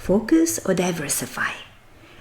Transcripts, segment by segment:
focus or diversify.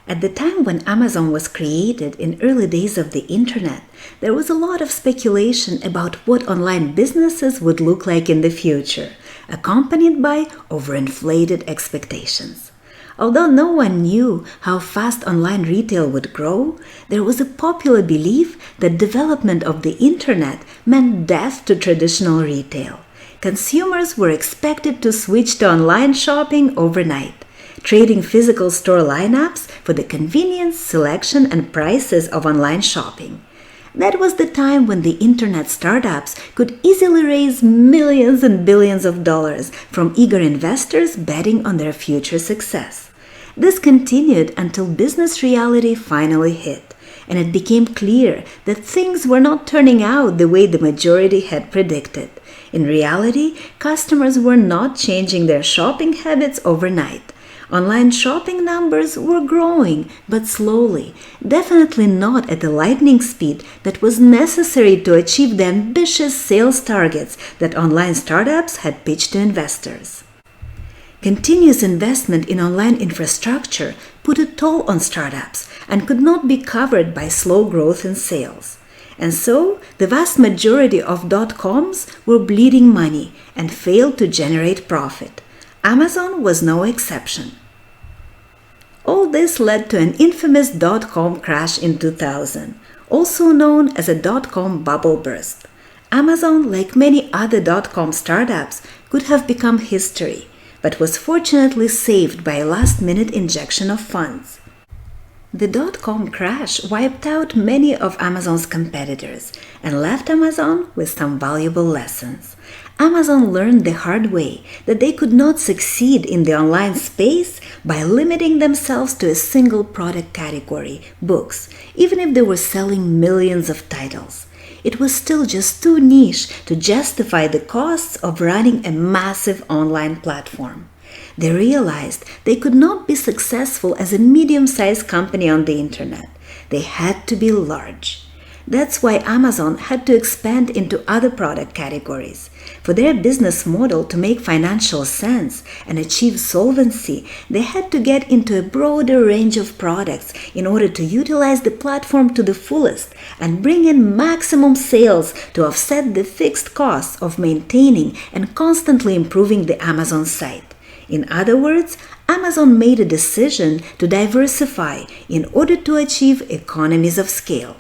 At the time when Amazon was created in early days of the internet, there was a lot of speculation about what online businesses would look like in the future, accompanied by overinflated expectations. Although no one knew how fast online retail would grow, there was a popular belief that development of the internet meant death to traditional retail. Consumers were expected to switch to online shopping overnight, trading physical store lineups for the convenience, selection, and prices of online shopping. That was the time when the internet startups could easily raise millions and billions of dollars from eager investors betting on their future success. This continued until business reality finally hit, and it became clear that things were not turning out the way the majority had predicted. In reality, customers were not changing their shopping habits overnight. Online shopping numbers were growing, but slowly, definitely not at the lightning speed that was necessary to achieve the ambitious sales targets that online startups had pitched to investors. Continuous investment in online infrastructure put a toll on startups and could not be covered by slow growth in sales. And so, the vast majority of .coms were bleeding money and failed to generate profit. Amazon was no exception. All this led to an infamous .com crash in 2000, also known as a .com bubble burst. Amazon, like many other .com startups, could have become history, but was fortunately saved by a last-minute injection of funds. The .com crash wiped out many of Amazon's competitors and left Amazon with some valuable lessons. Amazon learned the hard way that they could not succeed in the online space by limiting themselves to a single product category, books, even if they were selling millions of titles. It was still just too niche to justify the costs of running a massive online platform. They realized they could not be successful as a medium-sized company on the internet. They had to be large. That's why Amazon had to expand into other product categories. For their business model to make financial sense and achieve solvency, they had to get into a broader range of products in order to utilize the platform to the fullest and bring in maximum sales to offset the fixed costs of maintaining and constantly improving the Amazon site. In other words, Amazon made a decision to diversify in order to achieve economies of scale.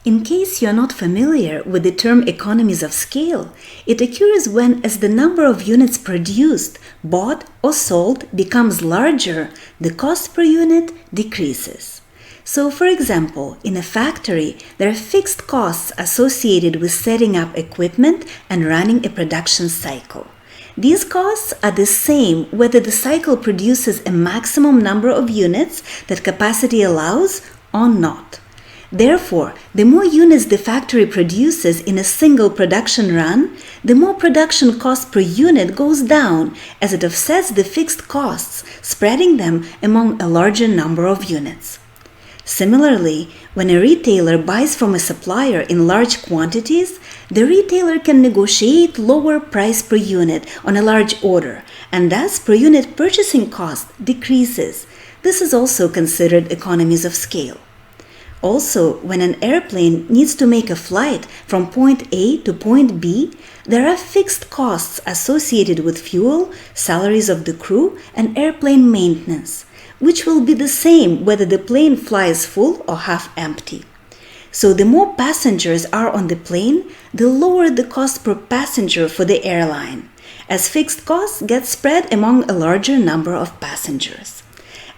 In case you're not familiar with the term economies of scale, it occurs when, as the number of units produced, bought, or sold becomes larger, the cost per unit decreases. So, for example, in a factory, there are fixed costs associated with setting up equipment and running a production cycle. These costs are the same whether the cycle produces a maximum number of units that capacity allows or not. Therefore, the more units the factory produces in a single production run, the more production cost per unit goes down as it offsets the fixed costs, spreading them among a larger number of units. Similarly, when a retailer buys from a supplier in large quantities, the retailer can negotiate lower price per unit on a large order, and thus per unit purchasing cost decreases. This is also considered economies of scale. Also, when an airplane needs to make a flight from point A to point B, there are fixed costs associated with fuel, salaries of the crew, and airplane maintenance, which will be the same whether the plane flies full or half empty. So the more passengers are on the plane, the lower the cost per passenger for the airline, as fixed costs get spread among a larger number of passengers.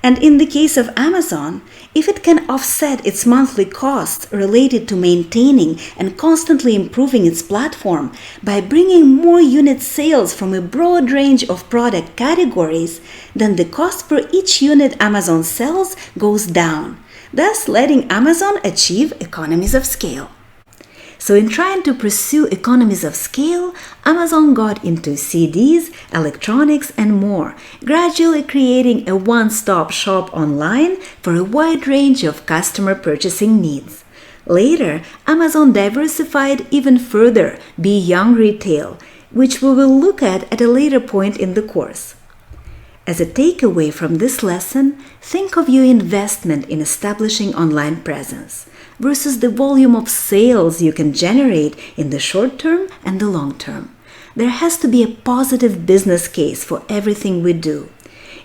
And in the case of Amazon, if it can offset its monthly costs related to maintaining and constantly improving its platform by bringing more unit sales from a broad range of product categories, then the cost per each unit Amazon sells goes down, thus letting Amazon achieve economies of scale. So in trying to pursue economies of scale, Amazon got into CDs, electronics, and more, gradually creating a one-stop shop online for a wide range of customer purchasing needs. Later, Amazon diversified even further beyond retail, which we will look at a later point in the course. As a takeaway from this lesson, think of your investment in establishing online presence versus the volume of sales you can generate in the short term and the long term. There has to be a positive business case for everything we do.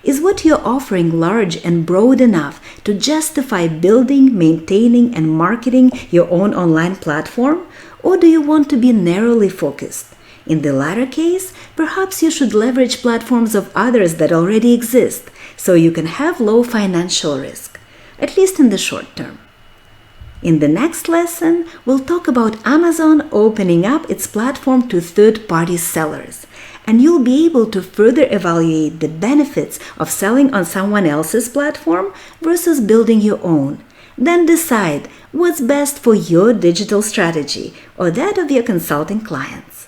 Is what you're offering large and broad enough to justify building, maintaining, and marketing your own online platform? Or do you want to be narrowly focused? In the latter case, perhaps you should leverage platforms of others that already exist so you can have low financial risk, at least in the short term. In the next lesson, we'll talk about Amazon opening up its platform to third-party sellers, and you'll be able to further evaluate the benefits of selling on someone else's platform versus building your own. Then decide what's best for your digital strategy or that of your consulting clients.